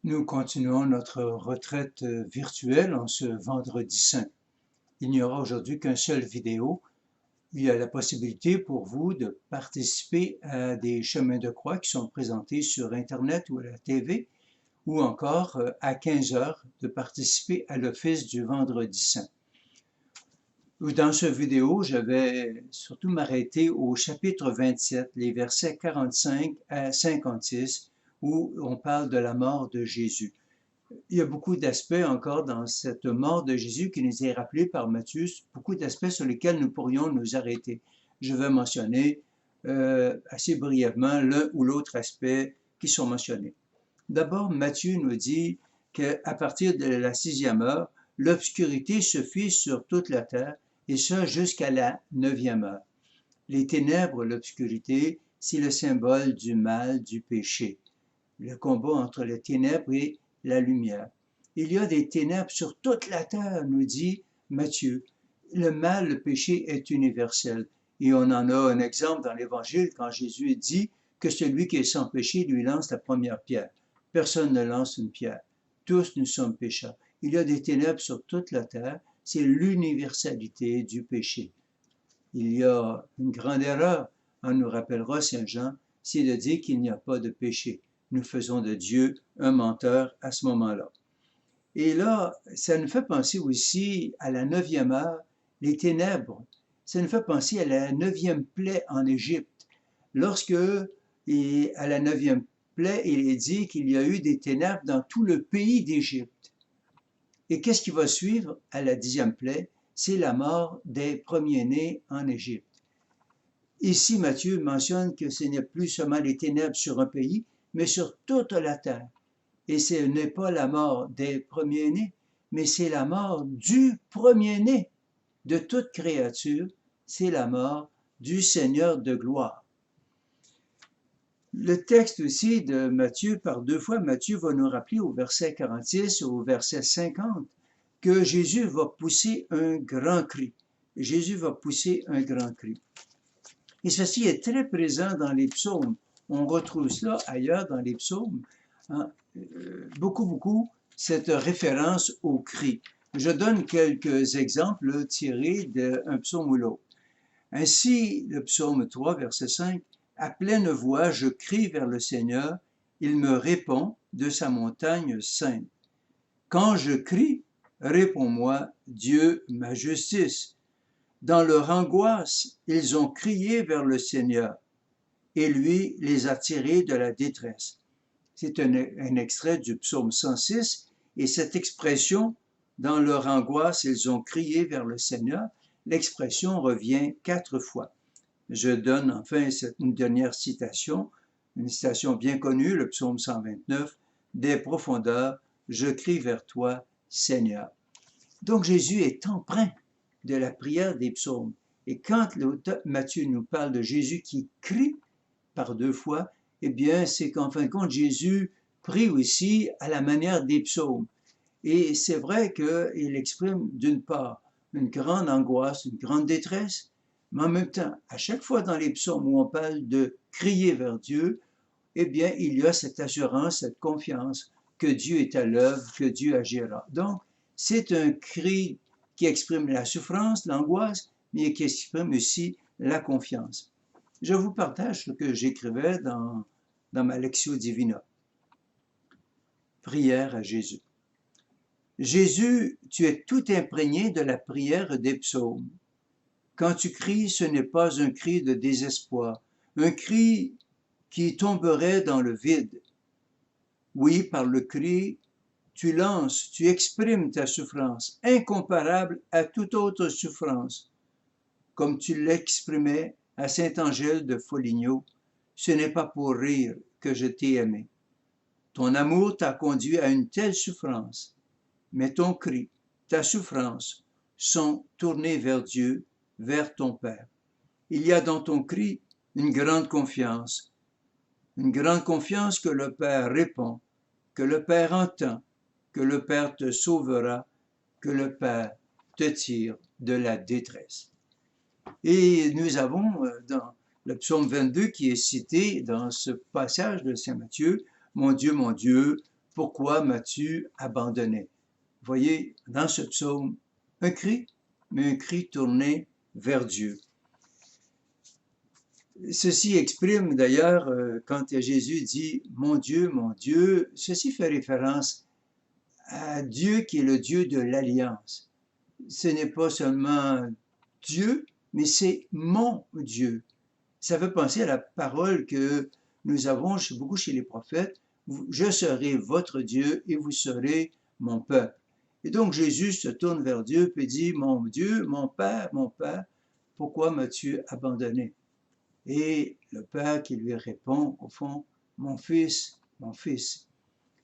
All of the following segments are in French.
Nous continuons notre retraite virtuelle en ce vendredi saint. Il n'y aura aujourd'hui qu'une seule vidéo. Il y a la possibilité pour vous de participer à des chemins de croix qui sont présentés sur Internet ou à la TV, ou encore à 15 heures de participer à l'office du vendredi saint. Dans cette vidéo, je vais surtout m'arrêter au chapitre 27, les versets 45 à 56, où on parle de la mort de Jésus. Il y a beaucoup d'aspects encore dans cette mort de Jésus qui nous est rappelée par Matthieu, beaucoup d'aspects sur lesquels nous pourrions nous arrêter. Je vais mentionner assez brièvement l'un ou l'autre aspect qui sont mentionnés. D'abord, Matthieu nous dit qu'à partir de la 6e heure, l'obscurité se fit sur toute la terre, et ce jusqu'à la 9e heure. Les ténèbres, l'obscurité, c'est le symbole du mal, du péché. Le combat entre les ténèbres et la lumière. Il y a des ténèbres sur toute la terre, nous dit Matthieu. Le mal, le péché est universel. Et on en a un exemple dans l'Évangile quand Jésus dit que celui qui est sans péché lui lance la première pierre. Personne ne lance une pierre. Tous nous sommes pécheurs. Il y a des ténèbres sur toute la terre. C'est l'universalité du péché. Il y a une grande erreur, on nous rappellera Saint Jean, c'est de dire qu'il n'y a pas de péché. Nous faisons de Dieu un menteur à ce moment-là. Et là, ça nous fait penser aussi à la 9e heure, les ténèbres. Ça nous fait penser à la 9e plaie en Égypte. Lorsque, à la 9e plaie, il est dit qu'il y a eu des ténèbres dans tout le pays d'Égypte. Et qu'est-ce qui va suivre à la 10e plaie? C'est la mort des premiers-nés en Égypte. Ici, Matthieu mentionne que ce n'est plus seulement les ténèbres sur un pays, mais sur toute la terre. Et ce n'est pas la mort des premiers-nés, mais c'est la mort du premier-né de toute créature, c'est la mort du Seigneur de gloire. Le texte aussi de Matthieu, par deux fois, Matthieu va nous rappeler au verset 46 et au verset 50 que Jésus va pousser un grand cri. Jésus va pousser un grand cri. Et ceci est très présent dans les psaumes. On retrouve cela ailleurs dans les psaumes. Hein, beaucoup, cette référence au cri. Je donne quelques exemples tirés d'un psaume ou l'autre. Ainsi, le psaume 3, verset 5, « À pleine voix, je crie vers le Seigneur, il me répond de sa montagne sainte. Quand je crie, réponds-moi, Dieu, ma justice. Dans leur angoisse, ils ont crié vers le Seigneur, et lui les a tirés de la détresse. » C'est un extrait du psaume 106, et cette expression, dans leur angoisse, ils ont crié vers le Seigneur, l'expression revient 4 fois. Je donne enfin une dernière citation, une citation bien connue, le psaume 129, « Des profondeurs, je crie vers toi, Seigneur. » Donc Jésus est empreint de la prière des psaumes. Et quand Matthieu nous parle de Jésus qui crie par deux fois, eh bien, c'est qu'en fin de compte, Jésus prie aussi à la manière des psaumes. Et c'est vrai qu'il exprime d'une part une grande angoisse, une grande détresse, mais en même temps, à chaque fois dans les psaumes où on parle de crier vers Dieu, eh bien, il y a cette assurance, cette confiance que Dieu est à l'œuvre, que Dieu agira. Donc, c'est un cri qui exprime la souffrance, l'angoisse, mais qui exprime aussi la confiance. Je vous partage ce que j'écrivais dans ma Lectio Divina. Prière à Jésus. Jésus, tu es tout imprégné de la prière des psaumes. Quand tu cries, ce n'est pas un cri de désespoir, un cri qui tomberait dans le vide. Oui, par le cri, tu lances, tu exprimes ta souffrance, incomparable à toute autre souffrance. Comme tu l'exprimais à Saint-Angèle de Foligno, ce n'est pas pour rire que je t'ai aimé. Ton amour t'a conduit à une telle souffrance, mais ton cri, ta souffrance sont tournés vers Dieu, vers ton Père. Il y a dans ton cri une grande confiance que le Père répond, que le Père entend, que le Père te sauvera, que le Père te tire de la détresse. Et nous avons dans le psaume 22 qui est cité dans ce passage de Saint Matthieu, mon Dieu, pourquoi m'as-tu abandonné? Voyez, dans ce psaume, un cri, mais un cri tourné vers Dieu. Ceci exprime d'ailleurs, quand Jésus dit « mon Dieu », ceci fait référence à Dieu qui est le Dieu de l'alliance. Ce n'est pas seulement Dieu, mais c'est mon Dieu. Ça fait penser à la parole que nous avons beaucoup chez les prophètes, « Je serai votre Dieu et vous serez mon peuple ». Et donc Jésus se tourne vers Dieu et dit « Mon Dieu, mon Père, pourquoi m'as-tu abandonné ?» Et le Père qui lui répond, au fond, « Mon fils, mon fils ».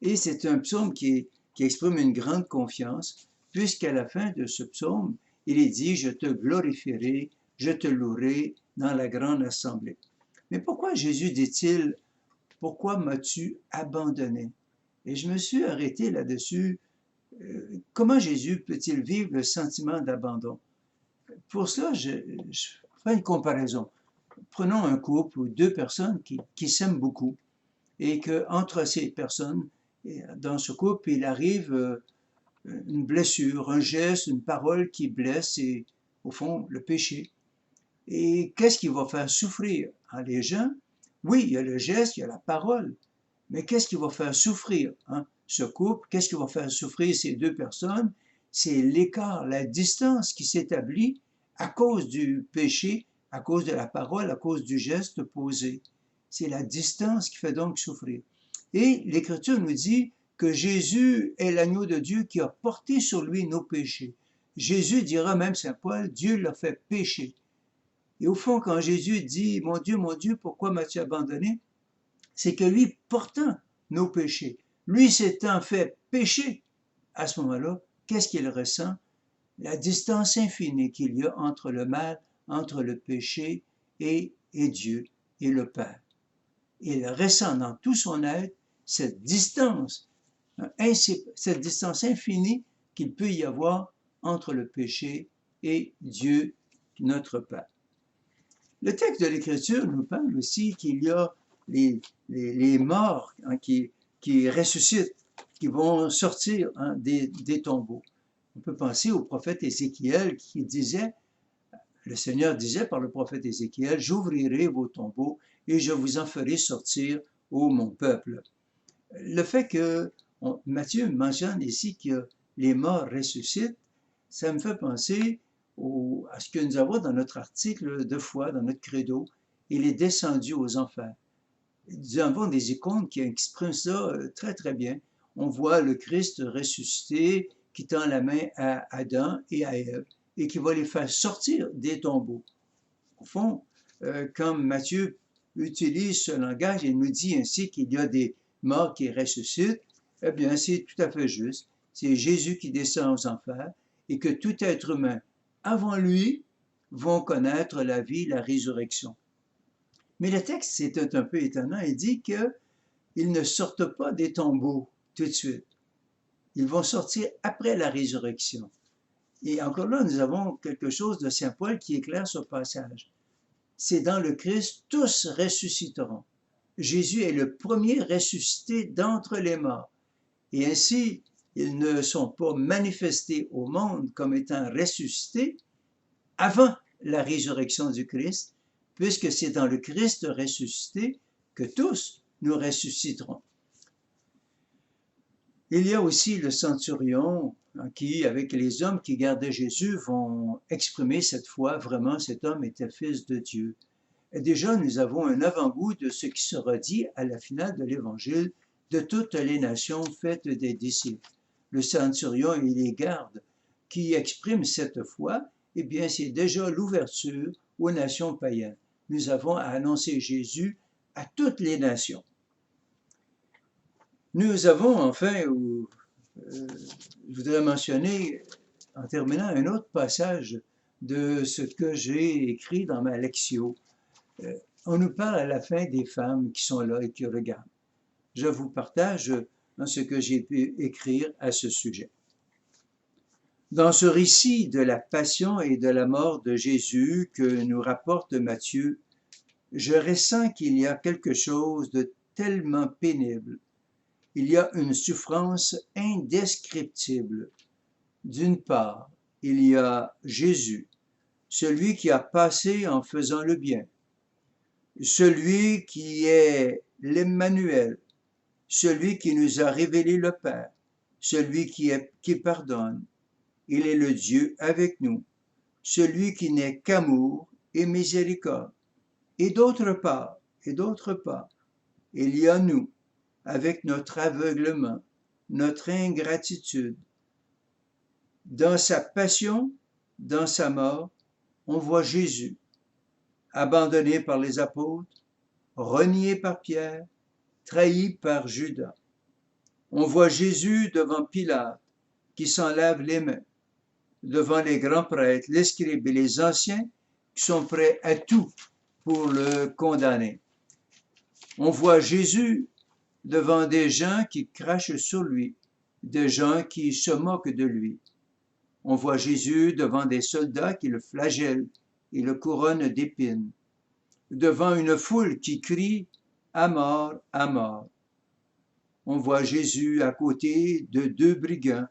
Et c'est un psaume qui exprime une grande confiance, puisqu'à la fin de ce psaume, il est dit « Je te glorifierai, je te louerai dans la grande assemblée ». Mais pourquoi Jésus dit-il « Pourquoi m'as-tu abandonné » Et je me suis arrêté là-dessus. Comment Jésus peut-il vivre le sentiment d'abandon? Pour cela, je fais une comparaison. Prenons un couple ou deux personnes qui s'aiment beaucoup et qu'entre ces personnes, dans ce couple, il arrive une blessure, un geste, une parole qui blesse et, au fond, le péché. Et qu'est-ce qui va faire souffrir les gens? Oui, il y a le geste, il y a la parole, mais qu'est-ce qui va faire souffrir ce couple? Qu'est-ce qui va faire souffrir ces deux personnes? C'est l'écart, la distance qui s'établit à cause du péché, à cause de la parole, à cause du geste posé. C'est la distance qui fait donc souffrir. Et l'Écriture nous dit que Jésus est l'agneau de Dieu qui a porté sur lui nos péchés. Jésus dira même, Saint Paul, Dieu l'a fait pécher. Et au fond, quand Jésus dit « Mon Dieu, pourquoi m'as-tu abandonné ?» c'est que lui, portant nos péchés, lui s'étant fait pécher, à ce moment-là, qu'est-ce qu'il ressent? La distance infinie qu'il y a entre le mal, entre le péché et Dieu et le Père. Il ressent dans tout son être cette distance infinie qu'il peut y avoir entre le péché et Dieu, notre Père. Le texte de l'Écriture nous parle aussi qu'il y a les morts qui ressuscitent, qui vont sortir des tombeaux. On peut penser au prophète Ézéchiel qui disait, le Seigneur disait par le prophète Ézéchiel, « J'ouvrirai vos tombeaux et je vous en ferai sortir, ô mon peuple. » Le fait que Matthieu mentionne ici que les morts ressuscitent, ça me fait penser à ce que nous avons dans notre article de foi, dans notre credo, il est descendu aux enfers. Nous avons des icônes qui expriment ça très très bien. On voit le Christ ressuscité qui tend la main à Adam et à Ève et qui va les faire sortir des tombeaux. Au fond, quand Matthieu utilise ce langage, il nous dit ainsi qu'il y a des morts qui ressuscitent, eh bien c'est tout à fait juste. C'est Jésus qui descend aux enfers et que tout être humain avant lui vont connaître la vie, la résurrection. Mais le texte, c'est un peu étonnant, il dit qu'ils ne sortent pas des tombeaux tout de suite. Ils vont sortir après la résurrection. Et encore là, nous avons quelque chose de Saint Paul qui éclaire ce passage. C'est dans le Christ, tous ressusciteront. Jésus est le premier ressuscité d'entre les morts. Et ainsi, ils ne sont pas manifestés au monde comme étant ressuscités avant la résurrection du Christ, puisque c'est dans le Christ ressuscité que tous nous ressusciterons. Il y a aussi le centurion qui, avec les hommes qui gardaient Jésus, vont exprimer cette foi, vraiment cet homme était fils de Dieu. Et déjà, nous avons un avant-goût de ce qui sera dit à la finale de l'Évangile de toutes les nations faites des disciples. Le centurion et les gardes qui expriment cette foi, eh bien, c'est déjà l'ouverture aux nations païennes. Nous avons à annoncer Jésus à toutes les nations. Nous avons enfin, je voudrais mentionner en terminant un autre passage de ce que j'ai écrit dans ma lectio. On nous parle à la fin des femmes qui sont là et qui regardent. Je vous partage ce que j'ai pu écrire à ce sujet. Dans ce récit de la passion et de la mort de Jésus que nous rapporte Matthieu, je ressens qu'il y a quelque chose de tellement pénible il y a une souffrance indescriptible. D'une part, il y a Jésus, celui qui a passé en faisant le bien, celui qui est l'Emmanuel, celui qui nous a révélé le Père, celui qui pardonne. Il est le Dieu avec nous, celui qui n'est qu'amour et miséricorde. Et d'autre part, il y a nous, avec notre aveuglement, notre ingratitude. Dans sa passion, dans sa mort, on voit Jésus, abandonné par les apôtres, renié par Pierre, trahi par Judas. On voit Jésus devant Pilate, qui s'en lave les mains, devant les grands prêtres, les scribes et les anciens, qui sont prêts à tout pour le condamner. On voit Jésus devant des gens qui crachent sur lui, des gens qui se moquent de lui. On voit Jésus devant des soldats qui le flagellent et le couronnent d'épines, devant une foule qui crie « à mort, à mort ». On voit Jésus à côté de deux brigands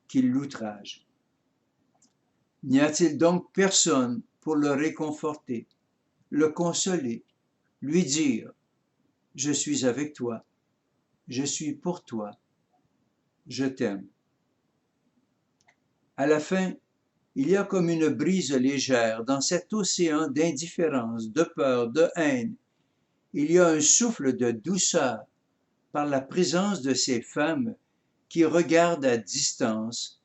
qui l'outragent. N'y a-t-il donc personne pour le réconforter, le consoler, lui dire « Je suis avec toi, je suis pour toi, je t'aime ». À la fin, il y a comme une brise légère dans cet océan d'indifférence, de peur, de haine. Il y a un souffle de douceur par la présence de ces femmes qui regardent à distance,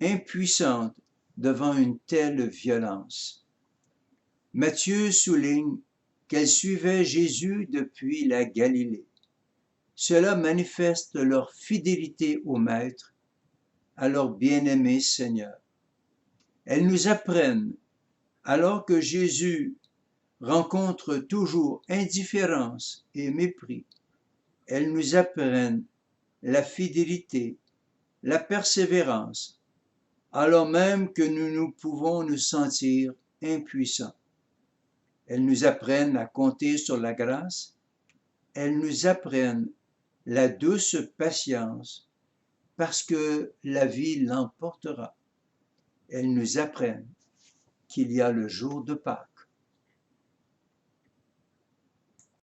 impuissantes devant une telle violence. Matthieu souligne qu'elles suivaient Jésus depuis la Galilée. Cela manifeste leur fidélité au Maître, à leur bien-aimé Seigneur. Elles nous apprennent, alors que Jésus rencontre toujours indifférence et mépris, elles nous apprennent la fidélité, la persévérance, alors même que nous pouvons nous sentir impuissants. Elles nous apprennent à compter sur la grâce, elles nous apprennent la douce patience, parce que la vie l'emportera. Elles nous apprennent qu'il y a le jour de Pâques.